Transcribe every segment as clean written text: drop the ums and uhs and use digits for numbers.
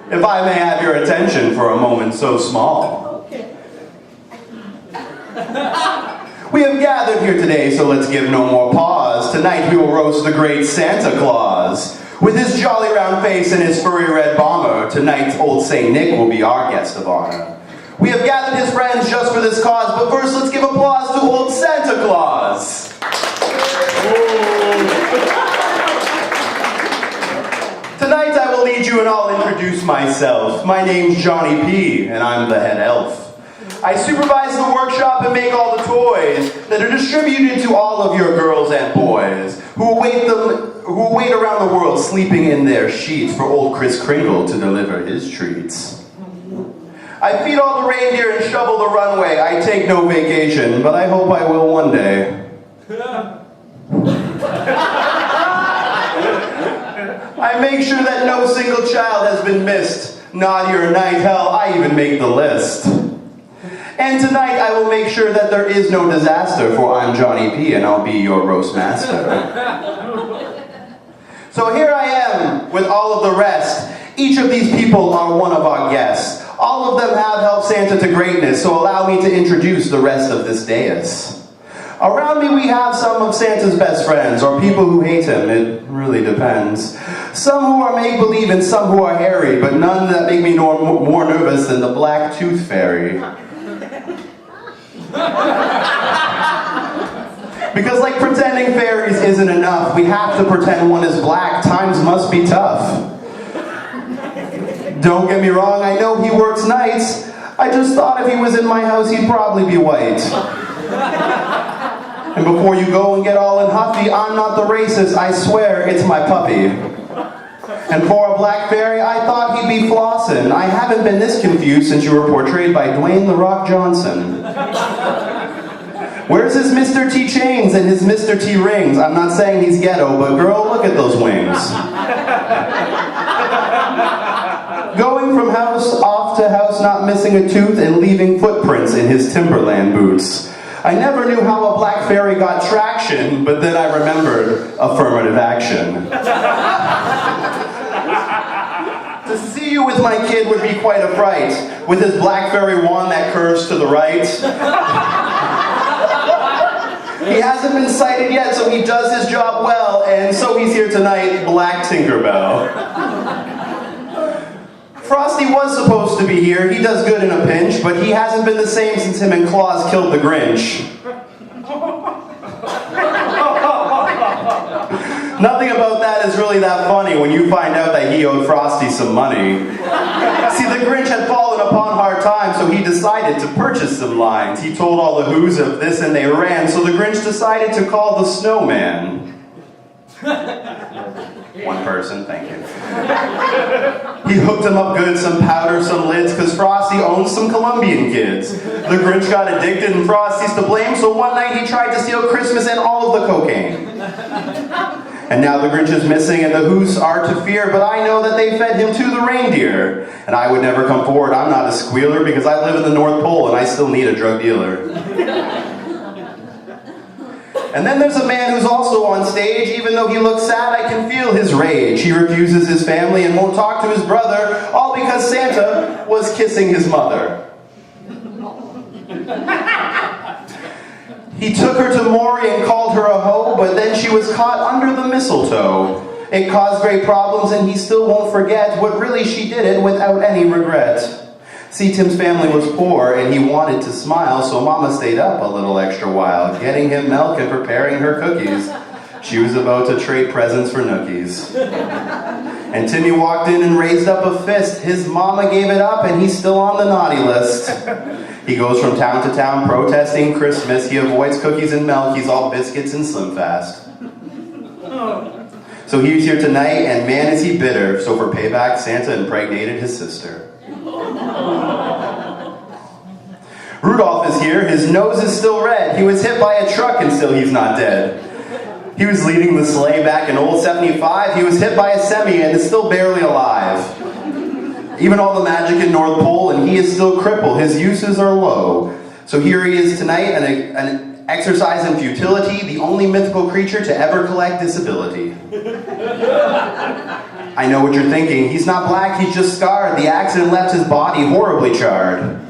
If I may have your attention for a moment so small. Okay. We have gathered here today, so let's give no more pause. Tonight we will roast the great Santa Claus. With his jolly round face and his furry red bomber, tonight old Saint Nick will be our guest of honor. We have gathered his friends just for this cause, but first let's give applause to old Santa Claus. Tonight I will lead you and I'll introduce myself. My name's Jonny P, and I'm the head elf. I supervise the workshop and make all the toys that are distributed to all of your girls and boys who wait around the world sleeping in their sheets for old Kris Kringle to deliver his treats. I feed all the reindeer and shovel the runway. I take no vacation, but I hope I will one day. I make sure that no single child has been missed. Naughty or night, hell, I even make the list. And tonight I will make sure that there is no disaster, for I'm Jonny P and I'll be your roast master. So here I am with all of the rest. Each of these people are one of our guests. All of them have helped Santa to greatness, so allow me to introduce the rest of this dais. Around me we have some of Santa's best friends, or people who hate him, it really depends. Some who are make-believe and some who are hairy, but none that make me more nervous than the Black Tooth Fairy. Because like pretending fairies isn't enough, we have to pretend one is black. Times must be tough. Don't get me wrong, I know he works nights. I just thought if he was in my house, he'd probably be white. And before you go and get all in huffy, I'm not the racist, I swear it's my puppy. And for a black fairy, I thought he'd be flossin'. I haven't been this confused since you were portrayed by Dwayne "The Rock" Johnson. Where's his Mr. T chains and his Mr. T rings? I'm not saying he's ghetto, but girl, look at those wings. Going from house off to house, not missing a tooth, and leaving footprints in his Timberland boots. I never knew how a black fairy got traction, but then I remembered affirmative action. To see you with my kid would be quite a fright, with his black fairy wand that curves to the right. He hasn't been sighted yet, so he does his job well, and so he's here tonight, Black Tinkerbell. Frosty was supposed to be here. He does good in a pinch, but he hasn't been the same since him and Claus killed the Grinch. Nothing about that is really that funny when you find out that he owed Frosty some money. See, the Grinch had fallen upon hard times, so he decided to purchase some lines. He told all the who's of this and they ran, so the Grinch decided to call the snowman. One person, thank you. He hooked him up good, some powder, some lids, because Frosty owns some Colombian kids. The Grinch got addicted and Frosty's to blame, so one night he tried to steal Christmas and all of the cocaine. And now the Grinch is missing and the Who's are to fear, but I know that they fed him to the reindeer. And I would never come forward, I'm not a squealer, because I live in the North Pole and I still need a drug dealer. And then there's a man who's also on stage. Even though he looks sad, I can feel his rage. He refuses his family and won't talk to his brother, all because Santa was kissing his mother. He took her to Maury and called her a hoe, but then she was caught under the mistletoe. It caused great problems and he still won't forget what really she did it without any regret. See, Tim's family was poor and he wanted to smile, so Mama stayed up a little extra while, getting him milk and preparing her cookies. She was about to trade presents for nookies. And Timmy walked in and raised up a fist. His mama gave it up and he's still on the naughty list. He goes from town to town protesting Christmas. He avoids cookies and milk. He's all biscuits and Slim Fast. So he's here tonight and man is he bitter. So for payback, Santa impregnated his sister. Rudolph is here. His nose is still red. He was hit by a truck and still he's not dead. He was leading the sleigh back in old 75. He was hit by a semi and is still barely alive. Even all the magic in North Pole and he is still crippled. His uses are low. So here he is tonight, an exercise in futility, the only mythical creature to ever collect disability. I know what you're thinking. He's not black, he's just scarred. The accident left his body horribly charred.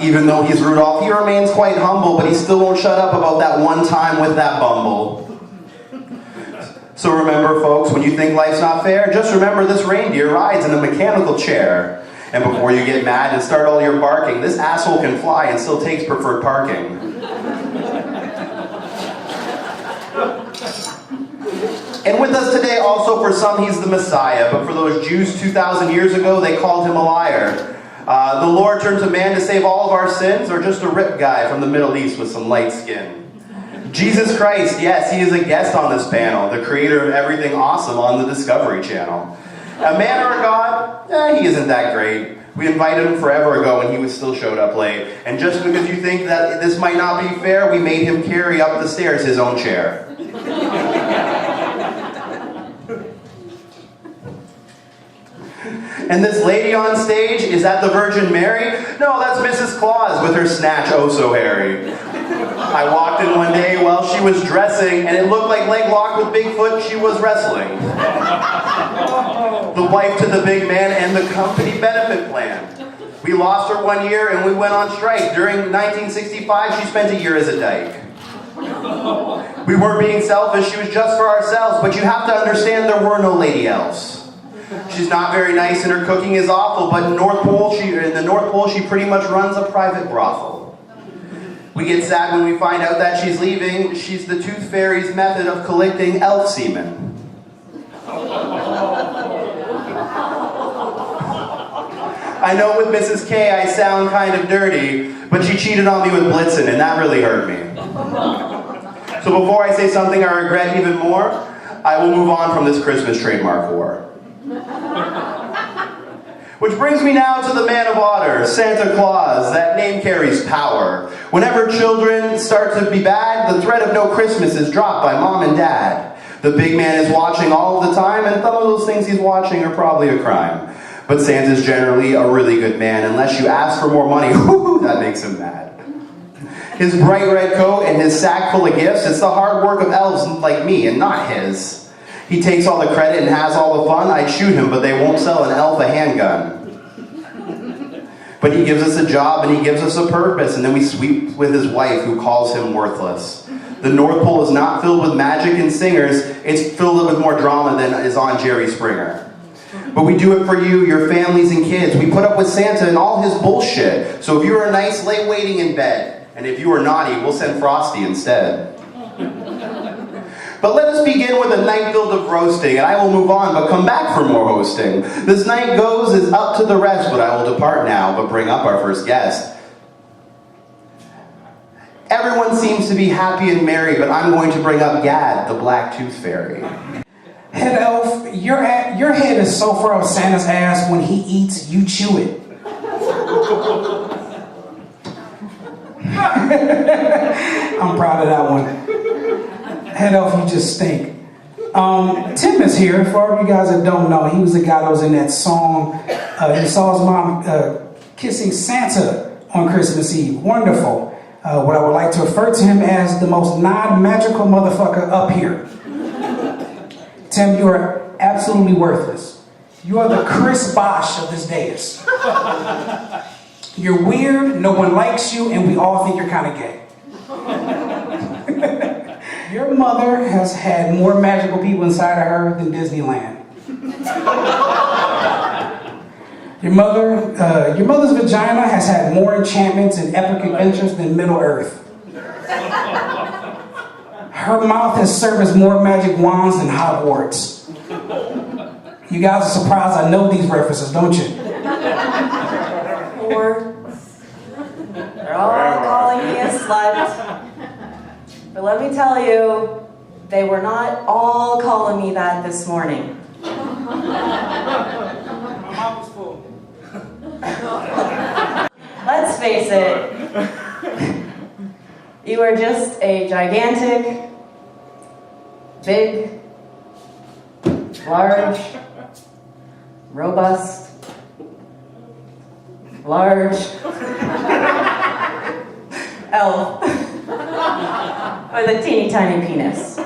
Even though he's Rudolph, he remains quite humble, but he still won't shut up about that one time with that bumble. So remember, folks, when you think life's not fair, just remember this reindeer rides in a mechanical chair. And before you get mad and start all your barking, this asshole can fly and still takes preferred parking. And with us today, also for some, he's the Messiah, but for those Jews 2,000 years ago, they called him a liar. The Lord turned to man to save all of our sins, or just a ripped guy from the Middle East with some light skin? Jesus Christ, yes, he is a guest on this panel, the creator of everything awesome on the Discovery Channel. A man or a god? He isn't that great. We invited him forever ago and he still showed up late. And just because you think that this might not be fair, we made him carry up the stairs his own chair. And this lady on stage, is that the Virgin Mary? No, that's Mrs. Claus with her snatch oh so hairy. I walked in one day while she was dressing, and it looked like leg locked with Bigfoot, she was wrestling. The wife to the big man and the company benefit plan. We lost her 1 year and we went on strike. During 1965, she spent a year as a dyke. We weren't being selfish, she was just for ourselves, but you have to understand there were no lady elves. She's not very nice and her cooking is awful, but in the North Pole, she pretty much runs a private brothel. We get sad when we find out that she's leaving. She's the Tooth Fairy's method of collecting elf semen. I know with Mrs. K I sound kind of dirty, but she cheated on me with Blitzen and that really hurt me. So before I say something I regret even more, I will move on from this Christmas trademark war. Which brings me now to the man of honor, Santa Claus. That name carries power. Whenever children start to be bad, the threat of no Christmas is dropped by mom and dad. The big man is watching all of the time, and some of those things he's watching are probably a crime. But Santa's generally a really good man. Unless you ask for more money, that makes him mad. His bright red coat and his sack full of gifts, it's the hard work of elves like me and not his. He takes all the credit and has all the fun. I'd shoot him, but they won't sell an elf a handgun. But he gives us a job and he gives us a purpose, and then we sweep with his wife who calls him worthless. The North Pole is not filled with magic and singers, it's filled with more drama than is on Jerry Springer. But we do it for you, your families and kids. We put up with Santa and all his bullshit. So if you are nice, lay waiting in bed. And if you are naughty, we'll send Frosty instead. But let us begin with a night filled of roasting, and I will move on, but come back for more hosting. This night goes is up to the rest, but I will depart now, but bring up our first guest. Everyone seems to be happy and merry, but I'm going to bring up Gad, the Black Tooth Fairy. Head elf, your head is so far up Santa's ass, when he eats, you chew it. I'm proud of that one. Head elf, you just stink. Tim is here. For all of you guys that don't know, he was the guy that was in that song. He saw his mom kissing Santa on Christmas Eve. Wonderful. What I would like to refer to him as the most non-magical motherfucker up here. Tim, you are absolutely worthless. You are the Chris Bosh of this dais. You're weird, no one likes you, and we all think you're kind of gay. Your mother has had more magical people inside of her than Disneyland. Your mother's vagina has had more enchantments and epic adventures than Middle Earth. Her mouth has serviced more magic wands than Hogwarts. You guys are surprised I know these references, don't you? They're all calling me a slut. But let me tell you, they were not all calling me that this morning. My mouth was full. Let's face it, you are just a gigantic, big, large, robust, large elf with a teeny tiny penis.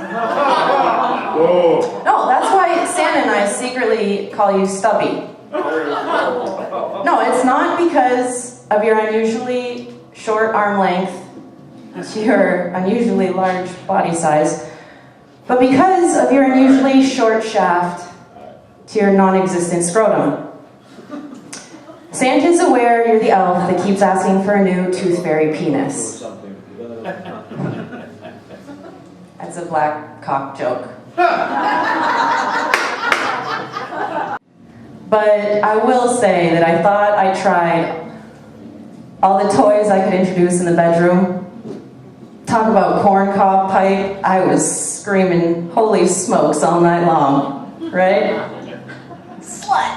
Whoa. No, that's why Santa and I secretly call you Stubby. No, it's not because of your unusually short arm length to your unusually large body size, but because of your unusually short shaft to your non-existent scrotum. Santa's aware you're the elf that keeps asking for a new tooth fairy penis. That's a black cock joke. But I will say that I thought I tried all the toys I could introduce in the bedroom. Talk about corncob pipe. I was screaming, holy smokes, all night long. Right? Slut!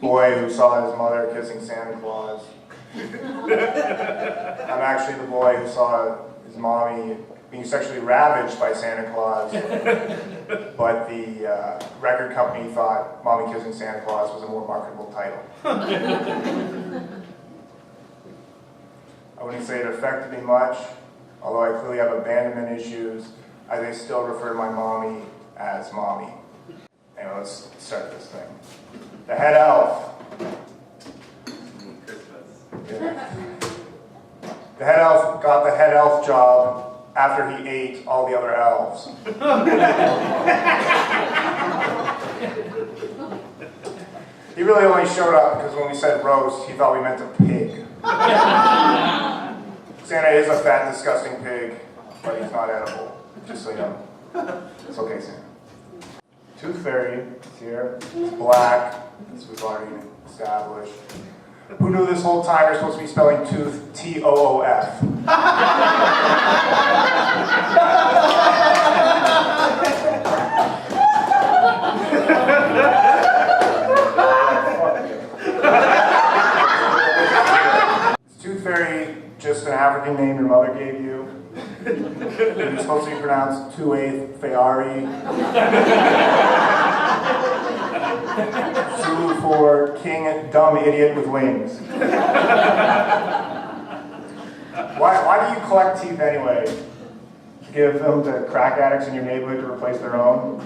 Boy who saw his mother kissing Santa Claus. I'm actually the boy who saw his mommy being sexually ravaged by Santa Claus, but the record company thought Mommy Kissing Santa Claus was a more marketable title. I wouldn't say it affected me much, although I clearly have abandonment issues, as I still refer to my mommy as Mommy. Anyway, let's start this thing. The head elf. Yeah. The head elf got the head elf job after he ate all the other elves. He really only showed up because when we said roast, he thought we meant a pig. Santa is a fat, disgusting pig, but he's not edible, just so you know. It's okay, Santa. Tooth Fairy is here. It's black, as we've already established. Who knew this whole time you're supposed to be spelling tooth T-O-O-F? Is Tooth Fairy just an African name your mother gave you? You're supposed to be pronounced Tuath Fayari. Two for King Dumb Idiot with Wings. Why do you collect teeth anyway? To give them to crack addicts in your neighborhood to replace their own?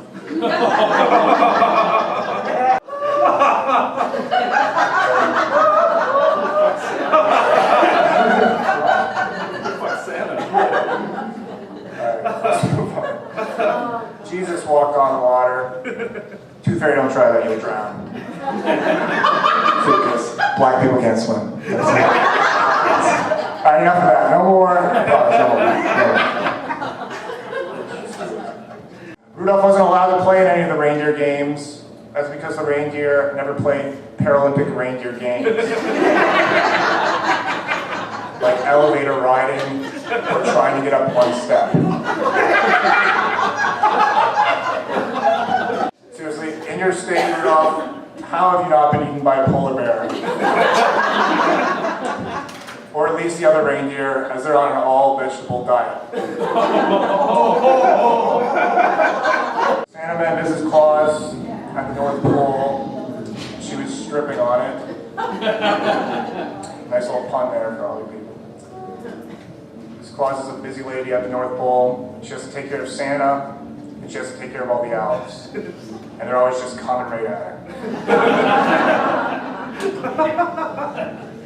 Jesus walked on water. Tooth Fairy, don't try that, you'll drown. Because black people can't swim. Alright, enough of that. No more. Rudolph wasn't allowed to play in any of the reindeer games. That's because the reindeer never played Paralympic reindeer games. Like elevator riding or trying to get up one step. Seriously, in your state, Rudolph, how have you not been eaten by a polar bear? Or at least the other reindeer, as they're on an all-vegetable diet. Santa met Mrs. Claus at the North Pole. She was stripping on it. Nice little pun there for all you people. Mrs. Claus is a busy lady at the North Pole. She has to take care of Santa, and she has to take care of all the elves. And they're always just coming right at her.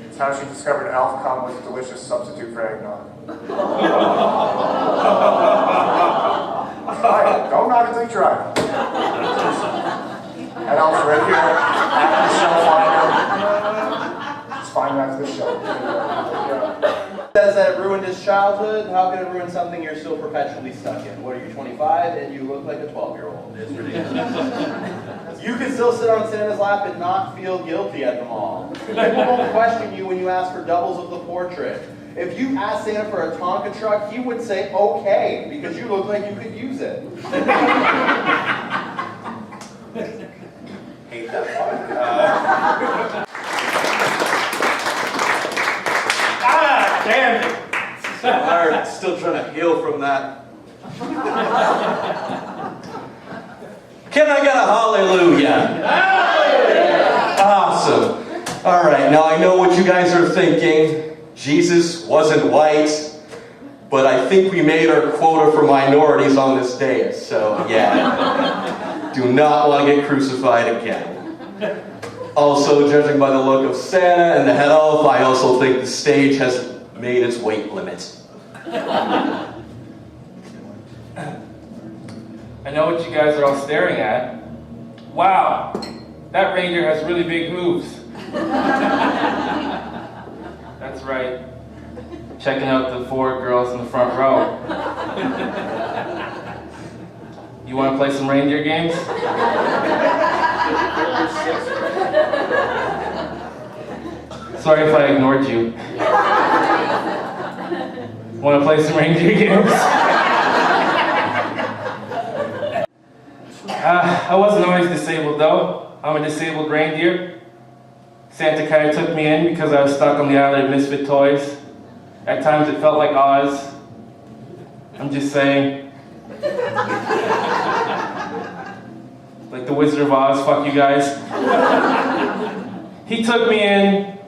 It's how she discovered elf cum was a delicious substitute for eggnog. Try it. Don't knock it till you try it. And elf's right here after the show finder. It's fine after the show. Says that it ruined his childhood. How can it ruin something you're still perpetually stuck in? What are you, 25 and you look like a 12-year-old? It's ridiculous. You can still sit on Santa's lap and not feel guilty at the mall. People won't question you when you ask for doubles of the portrait. If you asked Santa for a Tonka truck, he would say okay, because you look like you could use it. Hate that part. Damn it! So hard. Still trying to heal from that. Can I get a hallelujah? Hallelujah! Awesome. All right, now I know what you guys are thinking. Jesus wasn't white. but I think we made our quota for minorities on this dais, so yeah. Do not want to get crucified again. Also, judging by the look of Santa and the head elf, I also think the stage has made its weight limit. I know what you guys are all staring at. Wow, that reindeer has really big hooves. That's right. Checking out the 4 girls in the front row. You want to play some reindeer games? Sorry if I ignored you. Want to play some reindeer games? I wasn't always disabled though. I'm a disabled reindeer. Santa kind of took me in because I was stuck on the island of misfit toys. At times it felt like Oz. I'm just saying. Like the Wizard of Oz, fuck you guys. He took me in.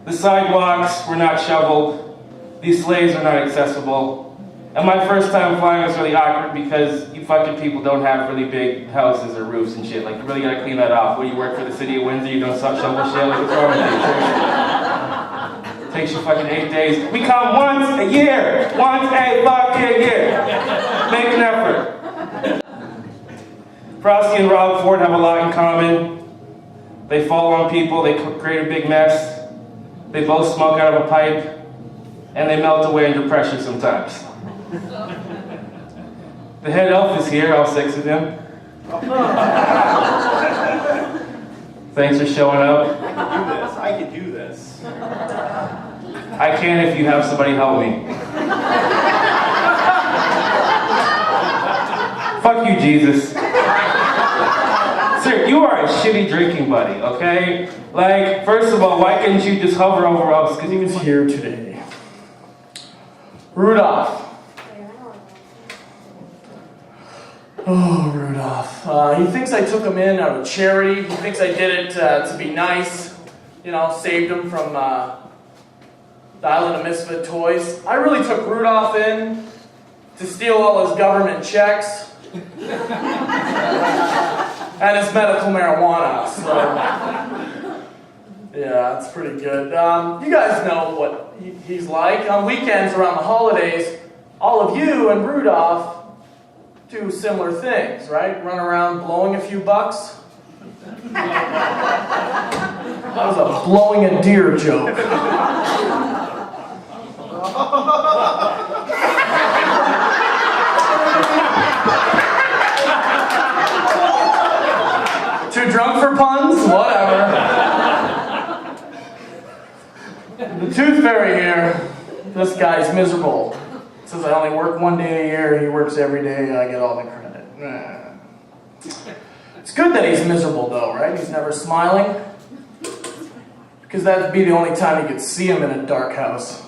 The sidewalks were not shoveled. These sleighs were not accessible. And my first time flying was really awkward because you fucking people don't have really big houses or roofs and shit. Like, you really gotta clean that off. When you work for the city of Windsor, you don't stop shovel shit. Like, what's wrong with you? It takes you fucking 8 days. We come once a year. Once a fucking year. Make an effort. Frosty and Rob Ford have a lot in common. They fall on people, they create a big mess. They both smoke out of a pipe. And they melt away under pressure sometimes. The head elf is here, all 6 of them. Thanks for showing up. I can do this. I can if you have somebody help me. Fuck you, Jesus. Sir, you are a shitty drinking buddy, okay? Like, first of all, why couldn't you just hover over us? Because he was here today. Rudolph. Oh, Rudolph. He thinks I took him in out of charity. He thinks I did it to be nice. You know, saved him from the Island of Misfit Toys. I really took Rudolph in to steal all his government checks and his medical marijuana. So, yeah, that's pretty good. You guys know what he's like. On weekends around the holidays, all of you and Rudolph do similar things, right? Run around blowing a few bucks. That was a blowing a deer joke. Too drunk for puns? Whatever. The Tooth Fairy here. This guy's miserable. Says I only work 1 day a year, he works every day, I get all the credit. It's good that he's miserable though, right? He's never smiling. Because that'd be the only time you could see him in a dark house.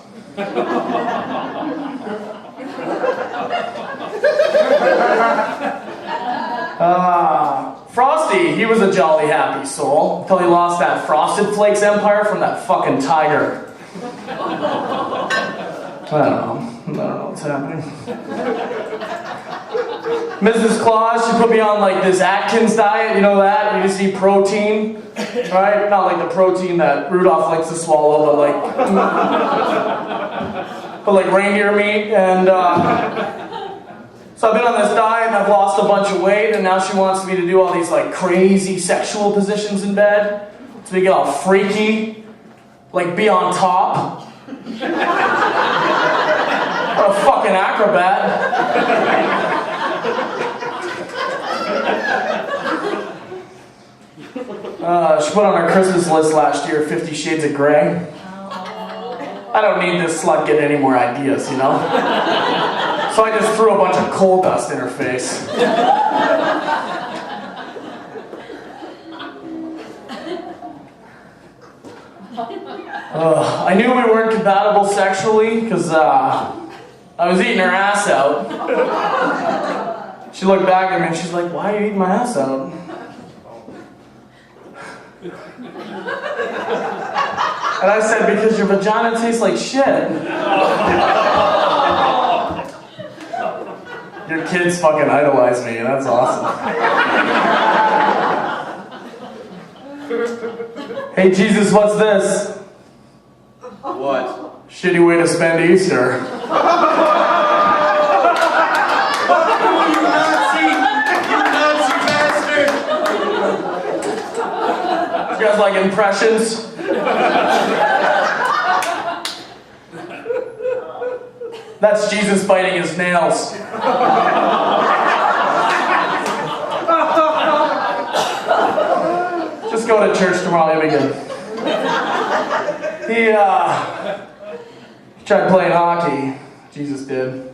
Frosty, he was a jolly happy soul, until he lost that Frosted Flakes empire from that fucking tiger. I don't know what's happening. Mrs. Claus, she put me on like this Atkins diet, you know that? You just eat protein, right? Not like the protein that Rudolph likes to swallow, but like reindeer meat. And so I've been on this diet and I've lost a bunch of weight, and now she wants me to do all these like crazy sexual positions in bed. So we get all freaky, like be on top. What a fucking acrobat. She put on our Christmas list last year, 50 Shades of Grey. I don't need this slut getting any more ideas, you know? So I just threw a bunch of coal dust in her face. I knew we weren't compatible sexually because I was eating her ass out. She looked back at me and she's like, "Why are you eating my ass out?" And I said, "Because your vagina tastes like shit." Your kids fucking idolize me, and that's awesome. Hey, Jesus, what's this? What? Shitty way to spend Easter. You Nazi bastard! You guys like impressions? That's Jesus biting his nails. Just go to church tomorrow, you'll be good. He tried playing hockey. Jesus did.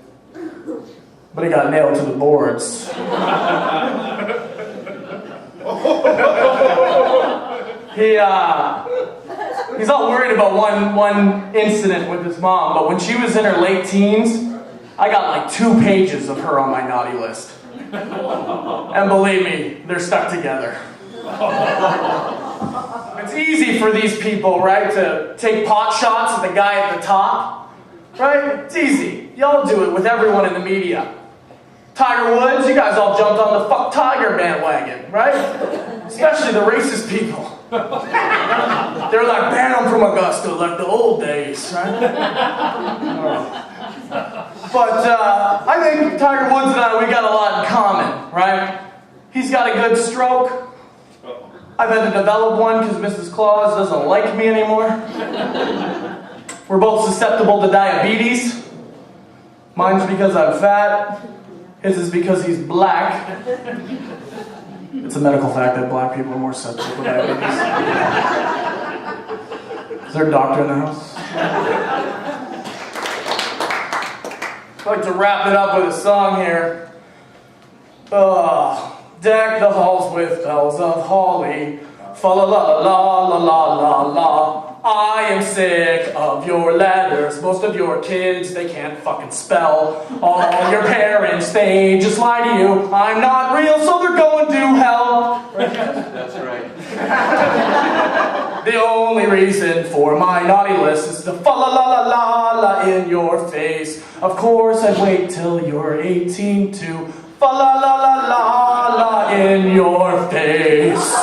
But he got nailed to the boards. He's all worried about one incident with his mom, but when she was in her late teens, I got like 2 pages of her on my naughty list. And believe me, they're stuck together. It's easy for these people, right, to take pot shots at the guy at the top, right? It's easy. Y'all do it with everyone in the media. Tiger Woods, you guys all jumped on the fuck Tiger bandwagon, right? Especially the racist people. They're like, ban him from Augusta, like the old days, right? But I think Tiger Woods and I, we got a lot in common, right? He's got a good stroke. I've had to develop one because Mrs. Claus doesn't like me anymore. We're both susceptible to diabetes. Mine's because I'm fat. His is because he's black. It's a medical fact that black people are more susceptible to diabetes. Is there a doctor in the house? I'd like to wrap it up with a song here. Deck the halls with bells of holly. Fa la la la la la la la. I am sick of your letters. Most of your kids, they can't fucking spell. All your parents, they just lie to you. I'm not real, so they're going to hell. That's right. The only reason for my naughty list is to fa la la la la la in your face. Of course, I'd wait till you're 18 to fa la la la la la in your face.